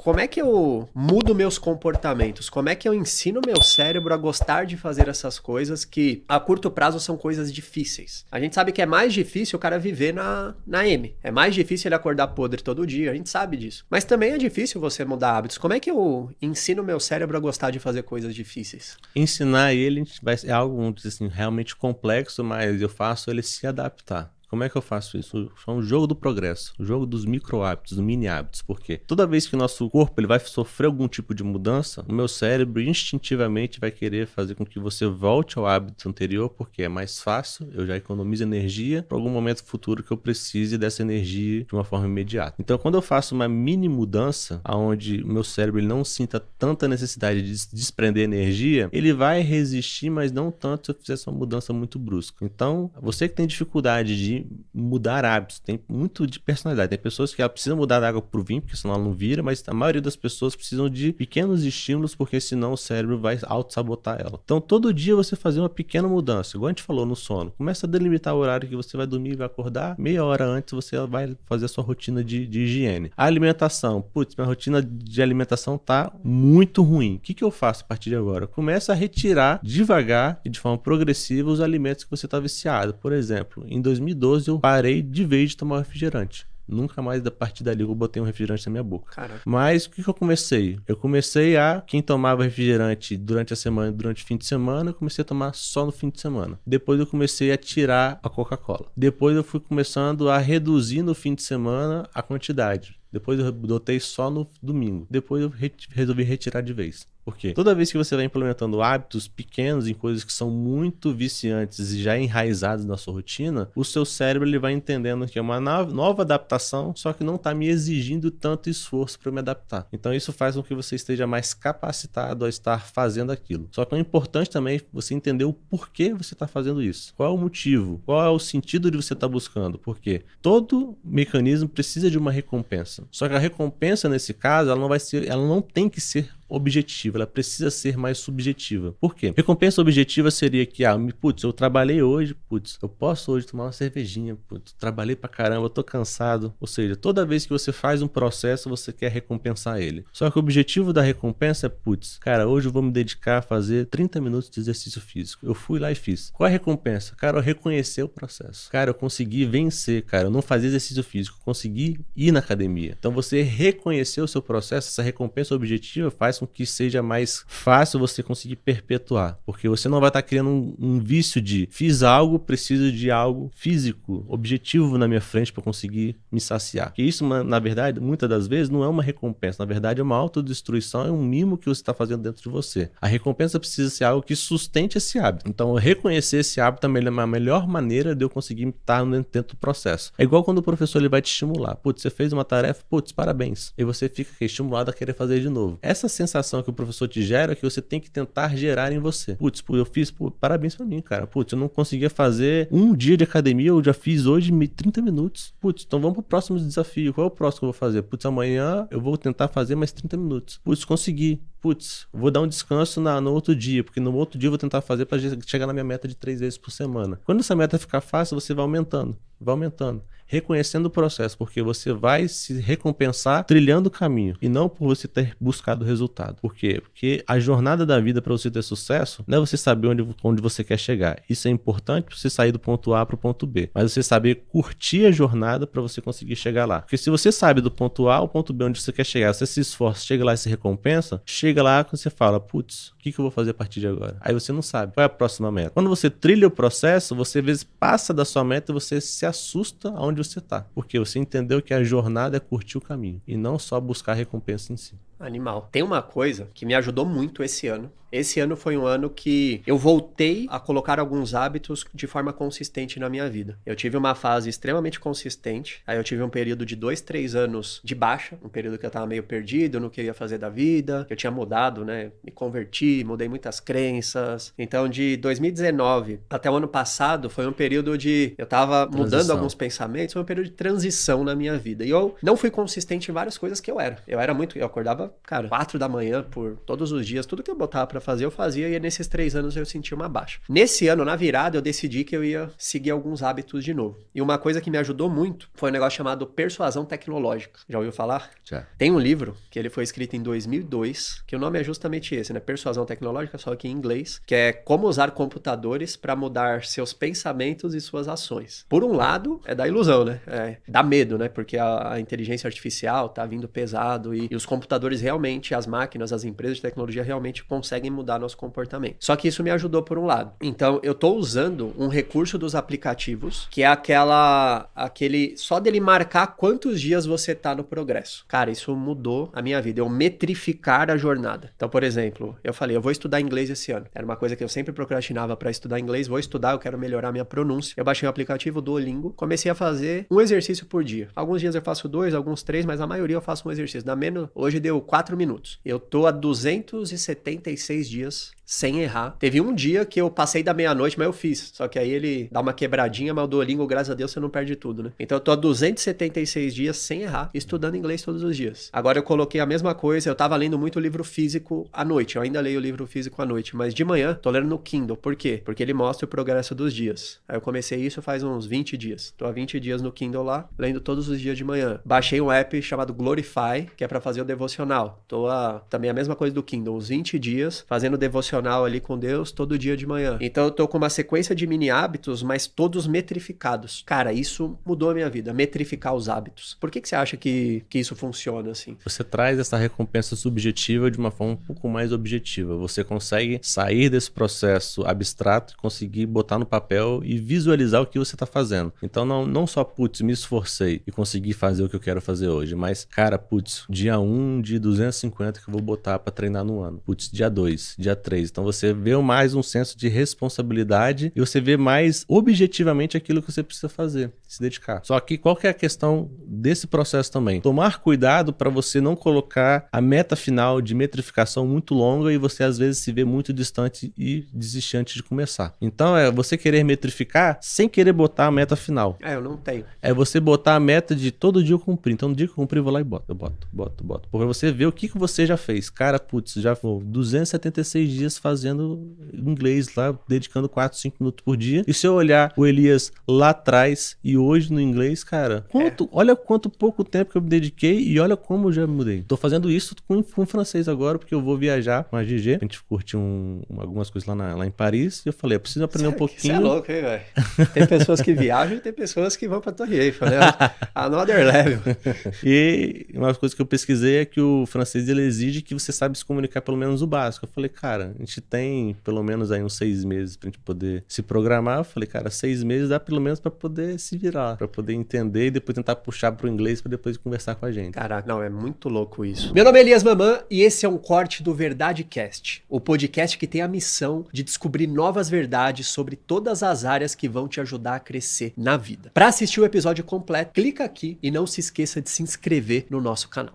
como é que eu mudo meus comportamentos? Como é que eu ensino meu cérebro a gostar de fazer essas coisas que a curto prazo são coisas difíceis? A gente sabe que é mais difícil o cara viver na M. É mais difícil ele acordar podre todo dia, a gente sabe disso. Mas também é difícil você mudar hábitos. Como é que eu ensino meu cérebro a gostar de fazer coisas difíceis? Ensinar ele é algo, vamos dizer assim, realmente complexo, mas eu faço ele se adaptar. Como é que eu faço isso? É um jogo do progresso, o jogo dos micro hábitos, dos mini hábitos. Por quê? Toda vez que o nosso corpo ele vai sofrer algum tipo de mudança, o meu cérebro instintivamente vai querer fazer com que você volte ao hábito anterior, porque é mais fácil, eu já economizo energia para algum momento futuro que eu precise dessa energia de uma forma imediata. Então, quando eu faço uma mini mudança, onde o meu cérebro ele não sinta tanta necessidade de desprender energia, ele vai resistir, mas não tanto se eu fizesse uma mudança muito brusca. Então, você que tem dificuldade de mudar hábitos, tem muito de personalidade. Tem pessoas que precisam mudar da água pro vinho, porque senão ela não vira, mas a maioria das pessoas precisam de pequenos estímulos, porque senão o cérebro vai auto-sabotar ela. Então, todo dia você fazer uma pequena mudança, igual a gente falou no sono, começa a delimitar o horário que você vai dormir e vai acordar, meia hora antes você vai fazer a sua rotina de higiene. A alimentação, putz, minha rotina de alimentação tá muito ruim. O que eu faço a partir de agora? Começa a retirar devagar e de forma progressiva os alimentos que você está viciado. Por exemplo, em 2012 eu parei de vez de tomar refrigerante. Nunca mais, a partir dali, eu botei um refrigerante na minha boca. Caraca. Mas o que eu comecei? Eu comecei quem tomava refrigerante durante a semana, durante o fim de semana, eu comecei a tomar só no fim de semana. Depois eu comecei a tirar a Coca-Cola. Depois eu fui começando a reduzir no fim de semana a quantidade. Depois eu botei só no domingo. Depois eu resolvi retirar de vez. Por quê? Toda vez que você vai implementando hábitos pequenos em coisas que são muito viciantes e já enraizadas na sua rotina, o seu cérebro ele vai entendendo que é uma nova adaptação, só que não está me exigindo tanto esforço para me adaptar. Então isso faz com que você esteja mais capacitado a estar fazendo aquilo. Só que é importante também você entender o porquê você está fazendo isso. Qual é o motivo? Qual é o sentido de você estar buscando? Porque todo mecanismo precisa de uma recompensa. Só que a recompensa nesse caso, ela não tem que ser objetiva, ela precisa ser mais subjetiva. Por quê? Recompensa objetiva seria que, putz, eu trabalhei hoje, putz, eu posso hoje tomar uma cervejinha, putz, trabalhei pra caramba, eu tô cansado. Ou seja, toda vez que você faz um processo, você quer recompensar ele. Só que o objetivo da recompensa é, putz, cara, hoje eu vou me dedicar a fazer 30 minutos de exercício físico. Eu fui lá e fiz. Qual é a recompensa? Cara, eu reconhecer o processo. Cara, eu consegui vencer, cara, eu não fazia exercício físico, consegui ir na academia. Então você reconhecer o seu processo, essa recompensa objetiva faz com que seja mais fácil você conseguir perpetuar, porque você não vai estar criando um vício de fiz algo, preciso de algo físico, objetivo na minha frente para conseguir me saciar. Que isso, na verdade, muitas das vezes não é uma recompensa, na verdade é uma autodestruição, é um mimo que você está fazendo dentro de você. A recompensa precisa ser algo que sustente esse hábito. Então, reconhecer esse hábito é a melhor maneira de eu conseguir estar dentro do processo. É igual quando o professor ele vai te estimular. Putz, você fez uma tarefa, putz, parabéns. E você fica estimulado a querer fazer de novo. Essa sensação que o professor te gera é que você tem que tentar gerar em você. Putz, eu fiz, parabéns pra mim, cara. Putz, eu não conseguia fazer um dia de academia, eu já fiz hoje 30 minutos. Putz, então vamos pro próximo desafio. Qual é o próximo que eu vou fazer? Putz, amanhã eu vou tentar fazer mais 30 minutos. Putz, consegui. Putz, vou dar um descanso no outro dia, porque no outro dia eu vou tentar fazer para chegar na minha meta de 3 vezes por semana. Quando essa meta ficar fácil, você vai aumentando, reconhecendo o processo, porque você vai se recompensar trilhando o caminho e não por você ter buscado o resultado. Por quê? Porque a jornada da vida para você ter sucesso não é você saber onde você quer chegar. Isso é importante para você sair do ponto A para o ponto B, mas você saber curtir a jornada para você conseguir chegar lá. Porque se você sabe do ponto A ao ponto B onde você quer chegar, você se esforça, chega lá e se recompensa, chega lá quando você fala, putz, o que eu vou fazer a partir de agora? Aí você não sabe qual é a próxima meta. Quando você trilha o processo, você às vezes passa da sua meta e você se assusta aonde você tá, porque você entendeu que a jornada é curtir o caminho e não só buscar a recompensa em si. Animal. Tem uma coisa que me ajudou muito esse ano. Esse ano foi um ano que eu voltei a colocar alguns hábitos de forma consistente na minha vida. Eu tive uma fase extremamente consistente, aí eu tive um período de 2, 3 anos de baixa, um período que eu tava meio perdido no que eu ia fazer da vida, eu tinha mudado, né, me converti, mudei muitas crenças. Então de 2019 até o ano passado foi um período de eu tava mudando alguns pensamentos, foi um período de transição na minha vida. E eu não fui consistente em várias coisas que eu era. Eu acordava acordava, cara, 4 da manhã por todos os dias, tudo que eu botava pra fazer, eu fazia, e nesses 3 anos eu senti uma baixa. Nesse ano, na virada, eu decidi que eu ia seguir alguns hábitos de novo. E uma coisa que me ajudou muito foi um negócio chamado persuasão tecnológica. Já ouviu falar? Já. Tem um livro que ele foi escrito em 2002, que o nome é justamente esse, né? Persuasão tecnológica, só que em inglês, que é como usar computadores para mudar seus pensamentos e suas ações. Por um lado, é da ilusão, né? Dá medo, né? Porque a inteligência artificial tá vindo pesado e os computadores realmente, as máquinas, as empresas de tecnologia realmente conseguem mudar nosso comportamento. Só que isso me ajudou por um lado. Então, eu tô usando um recurso dos aplicativos, que é aquele só dele marcar quantos dias você tá no progresso. Cara, isso mudou a minha vida. Eu metrificar a jornada. Então, por exemplo, eu falei, eu vou estudar inglês esse ano. Era uma coisa que eu sempre procrastinava para estudar inglês. Vou estudar, eu quero melhorar minha pronúncia. Eu baixei o aplicativo Duolingo, comecei a fazer um exercício por dia. Alguns dias eu faço 2, alguns 3, mas a maioria eu faço um exercício. Hoje deu 4 minutos. Eu tô há 276 dias sem errar. Teve um dia que eu passei da meia-noite, mas eu fiz. Só que aí ele dá uma quebradinha, mas o Duolingo, graças a Deus, você não perde tudo, né? Então eu tô há 276 dias sem errar, estudando inglês todos os dias. Agora eu coloquei a mesma coisa, eu tava lendo muito livro físico à noite. Eu ainda leio o livro físico à noite, mas de manhã tô lendo no Kindle. Por quê? Porque ele mostra o progresso dos dias. Aí eu comecei isso faz uns 20 dias. Tô há 20 dias no Kindle lá, lendo todos os dias de manhã. Baixei um app chamado Glorify, que é pra fazer o devocional. Tô também a mesma coisa do Kindle, uns 20 dias fazendo devocional ali com Deus todo dia de manhã. Então eu tô com uma sequência de mini hábitos, mas todos metrificados. Cara, isso mudou a minha vida, metrificar os hábitos. Por que você acha que isso funciona assim? Você traz essa recompensa subjetiva de uma forma um pouco mais objetiva. Você consegue sair desse processo abstrato e conseguir botar no papel e visualizar o que você está fazendo. Então não só, putz, me esforcei e consegui fazer o que eu quero fazer hoje, mas, cara, putz, dia 1 de 250 que eu vou botar para treinar no ano. Putz, dia 2, dia 3. Então você vê mais um senso de responsabilidade e você vê mais objetivamente aquilo que você precisa fazer, se dedicar. Só que qual que é a questão desse processo também? Tomar cuidado para você não colocar a meta final de metrificação muito longa e você às vezes se vê muito distante e desistir antes de começar. Então é você querer metrificar sem querer botar a meta final. Eu não tenho. É você botar a meta de todo dia eu cumprir. Então no dia que eu cumprir eu vou lá e boto. Porque você vê o que você já fez. Cara, putz, já foi 276 dias fazendo inglês lá, dedicando 4, 5 minutos por dia. E se eu olhar o Elias lá atrás e hoje no inglês, cara, olha quanto pouco tempo que eu me dediquei e olha como eu já mudei. Tô fazendo isso com francês agora, porque eu vou viajar com a GG. A gente curte algumas coisas lá em Paris. E eu falei, eu preciso aprender um pouquinho. Você é louco, hein, velho? Tem pessoas que viajam e tem pessoas que vão pra Torre Eiffel, né? Another level. E uma coisa que eu pesquisei é que o francês, ele exige que você saiba se comunicar pelo menos o básico. Eu falei, cara, a gente tem pelo menos aí uns 6 meses pra gente poder se programar. Eu falei, cara, 6 meses dá pelo menos pra poder se virar, pra poder entender e depois tentar puxar pro inglês pra depois conversar com a gente. Caraca, não, é muito louco isso. Meu nome é Elias Mamã e esse é um corte do Verdade Cast, o podcast que tem a missão de descobrir novas verdades sobre todas as áreas que vão te ajudar a crescer na vida. Pra assistir o episódio completo, clica aqui e não se esqueça de se inscrever no nosso canal.